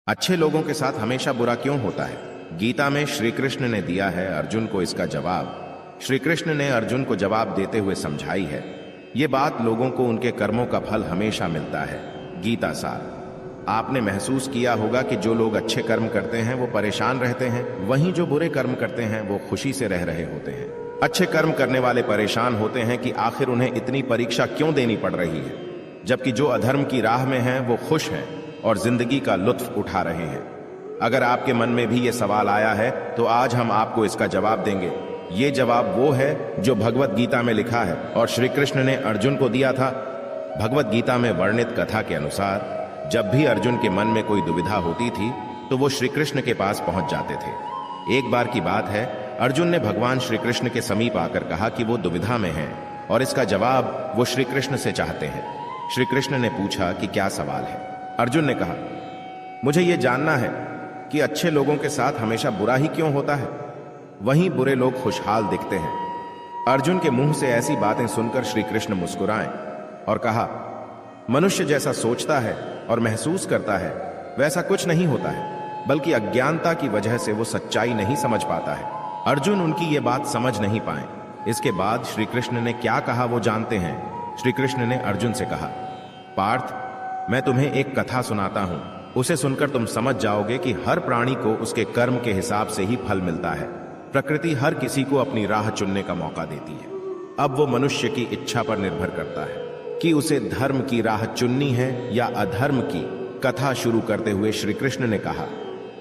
अच्छे लोगों के साथ हमेशा बुरा क्यों होता है? गीता में श्री कृष्ण ने दिया है अर्जुन को इसका जवाब। श्री कृष्ण ने अर्जुन को जवाब देते हुए समझाई है, ये बात लोगों को उनके कर्मों का फल हमेशा मिलता है। गीता सार। आपने महसूस किया होगा कि जो लोग अच्छे कर्म करते हैं वो परेशान रहते हैं, वहीं जो बुरे कर्म करते हैं वो खुशी से रह रहे होते हैं। अच्छे कर्म करने वाले परेशान होते हैं कि आखिर उन्हें इतनी परीक्षा क्यों देनी पड़ रही है, जबकि जो अधर्म की राह में हैं वो खुश हैं और जिंदगी का लुत्फ उठा रहे हैं। अगर आपके मन में भी ये सवाल आया है तो आज हम आपको इसका जवाब देंगे। ये जवाब वो है जो भगवत गीता में लिखा है और श्री कृष्ण ने अर्जुन को दिया था। भगवत गीता में वर्णित कथा के अनुसार जब भी अर्जुन के मन में कोई दुविधा होती थी तो वो श्री कृष्ण के पास पहुंच जाते थे। एक बार की बात है, अर्जुन ने भगवान श्री कृष्ण के समीप आकर कहा कि वो दुविधा में हैं और इसका जवाब वो श्री कृष्ण से चाहते हैं। श्री कृष्ण ने पूछा कि क्या सवाल है? अर्जुन ने कहा, मुझे ये जानना है कि अच्छे लोगों के साथ हमेशा बुरा ही क्यों होता है, वहीं बुरे लोग खुशहाल दिखते हैं। अर्जुन के मुंह से ऐसी बातें सुनकर श्री कृष्ण मुस्कुराए और कहा, मनुष्य जैसा सोचता है और महसूस करता है वैसा कुछ नहीं होता है, बल्कि अज्ञानता की वजह से वो सच्चाई नहीं समझ पाता है। अर्जुन उनकी ये बात समझ नहीं पाए। इसके बाद श्री कृष्ण ने क्या कहा वो जानते हैं। श्री कृष्ण ने अर्जुन से कहा, पार्थ, मैं तुम्हें एक कथा सुनाता हूं, उसे सुनकर तुम समझ जाओगे कि हर प्राणी को उसके कर्म के हिसाब से ही फल मिलता है। प्रकृति हर किसी को अपनी राह चुनने का मौका देती है। अब वो मनुष्य की इच्छा पर निर्भर करता है कि उसे धर्म की राह चुननी है या अधर्म की। कथा शुरू करते हुए श्री कृष्ण ने कहा,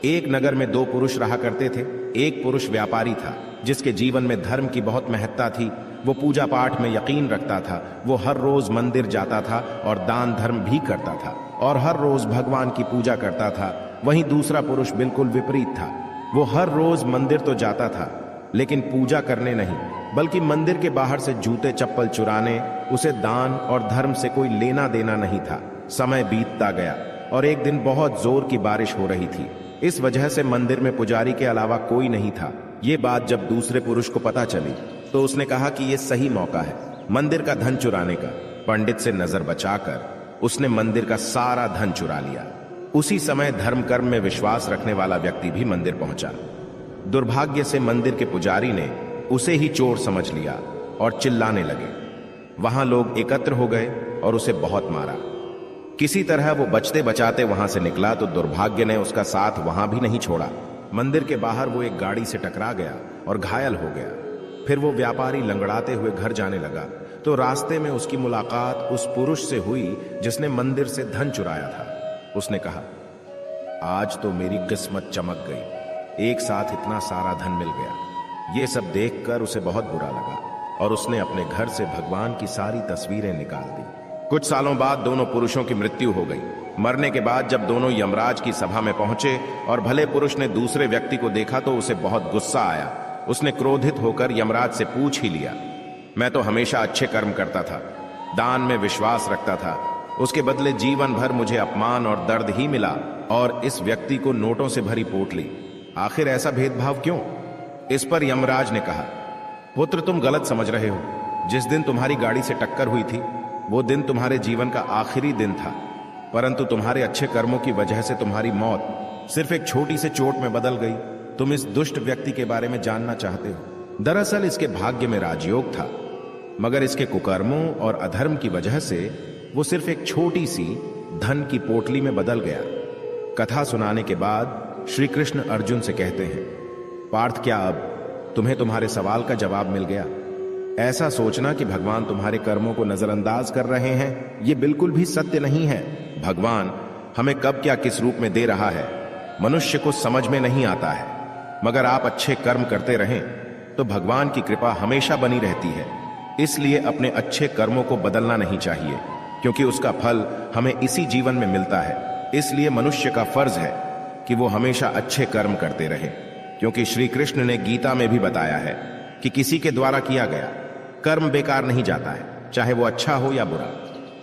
एक नगर में दो पुरुष रहा करते थे। एक पुरुष व्यापारी था जिसके जीवन में धर्म की बहुत महत्ता थी। वो पूजा पाठ में यकीन रखता था। वो हर रोज मंदिर जाता था और दान धर्म भी करता था और हर रोज भगवान की पूजा करता था। वहीं दूसरा पुरुष बिल्कुल विपरीत था। वो हर रोज मंदिर तो जाता था लेकिन पूजा करने नहीं, बल्कि मंदिर के बाहर से जूते चप्पल चुराने। उसे दान और धर्म से कोई लेना देना नहीं था। समय बीतता गया और एक दिन बहुत जोर की बारिश हो रही थी। इस वजह से मंदिर में पुजारी के अलावा कोई नहीं था। ये बात जब दूसरे पुरुष को पता चली तो उसने कहा कि ये सही मौका है मंदिर का धन चुराने का। पंडित से नजर बचाकर उसने मंदिर का सारा धन चुरा लिया। उसी समय धर्म कर्म में विश्वास रखने वाला व्यक्ति भी मंदिर पहुंचा। दुर्भाग्य से मंदिर के पुजारी ने उसे ही चोर समझ लिया और चिल्लाने लगे। वहां लोग एकत्र हो गए और उसे बहुत मारा। किसी तरह वो बचते बचाते वहां से निकला तो दुर्भाग्य ने उसका साथ वहां भी नहीं छोड़ा। मंदिर के बाहर वो एक गाड़ी से टकरा गया और घायल हो गया। फिर वो व्यापारी लंगड़ाते हुए घर जाने लगा तो रास्ते में उसकी मुलाकात उस पुरुष से हुई जिसने मंदिर से धन चुराया था। उसने कहा, आज तो मेरी किस्मत चमक गई, एक साथ इतना सारा धन मिल गया। ये सब देखकर उसे बहुत बुरा लगा और उसने अपने घर से भगवान की सारी तस्वीरें निकाल दी। कुछ सालों बाद दोनों पुरुषों की मृत्यु हो गई। मरने के बाद जब दोनों यमराज की सभा में पहुंचे और भले पुरुष ने दूसरे व्यक्ति को देखा तो उसे बहुत गुस्सा आया। उसने क्रोधित होकर यमराज से पूछ ही लिया, मैं तो हमेशा अच्छे कर्म करता था, दान में विश्वास रखता था, उसके बदले जीवन भर मुझे अपमान और दर्द ही मिला और इस व्यक्ति को नोटों से भरी पोटली। आखिर ऐसा भेदभाव क्यों? इस पर यमराज ने कहा, पुत्र, तुम गलत समझ रहे हो। जिस दिन तुम्हारी गाड़ी से टक्कर हुई थी वो दिन तुम्हारे जीवन का आखिरी दिन था, परंतु तुम्हारे अच्छे कर्मों की वजह से तुम्हारी मौत सिर्फ एक छोटी से चोट में बदल गई। तुम इस दुष्ट व्यक्ति के बारे में जानना चाहते हो। दरअसल इसके भाग्य में राजयोग था, मगर इसके कुकर्मों और अधर्म की वजह से वो सिर्फ एक छोटी सी धन की पोटली में बदल गया। कथा सुनाने के बाद श्री कृष्ण अर्जुन से कहते हैं, पार्थ, क्या अब तुम्हें तुम्हारे सवाल का जवाब मिल गया? ऐसा सोचना कि भगवान तुम्हारे कर्मों को नजरअंदाज कर रहे हैं, ये बिल्कुल भी सत्य नहीं है। भगवान हमें कब क्या किस रूप में दे रहा है मनुष्य को समझ में नहीं आता है, मगर आप अच्छे कर्म करते रहें तो भगवान की कृपा हमेशा बनी रहती है। इसलिए अपने अच्छे कर्मों को बदलना नहीं चाहिए, क्योंकि उसका फल हमें इसी जीवन में मिलता है। इसलिए मनुष्य का फर्ज है कि वो हमेशा अच्छे कर्म करते रहे, क्योंकि श्री कृष्ण ने गीता में भी बताया है कि किसी के द्वारा किया गया कर्म बेकार नहीं जाता है, चाहे वो अच्छा हो या बुरा।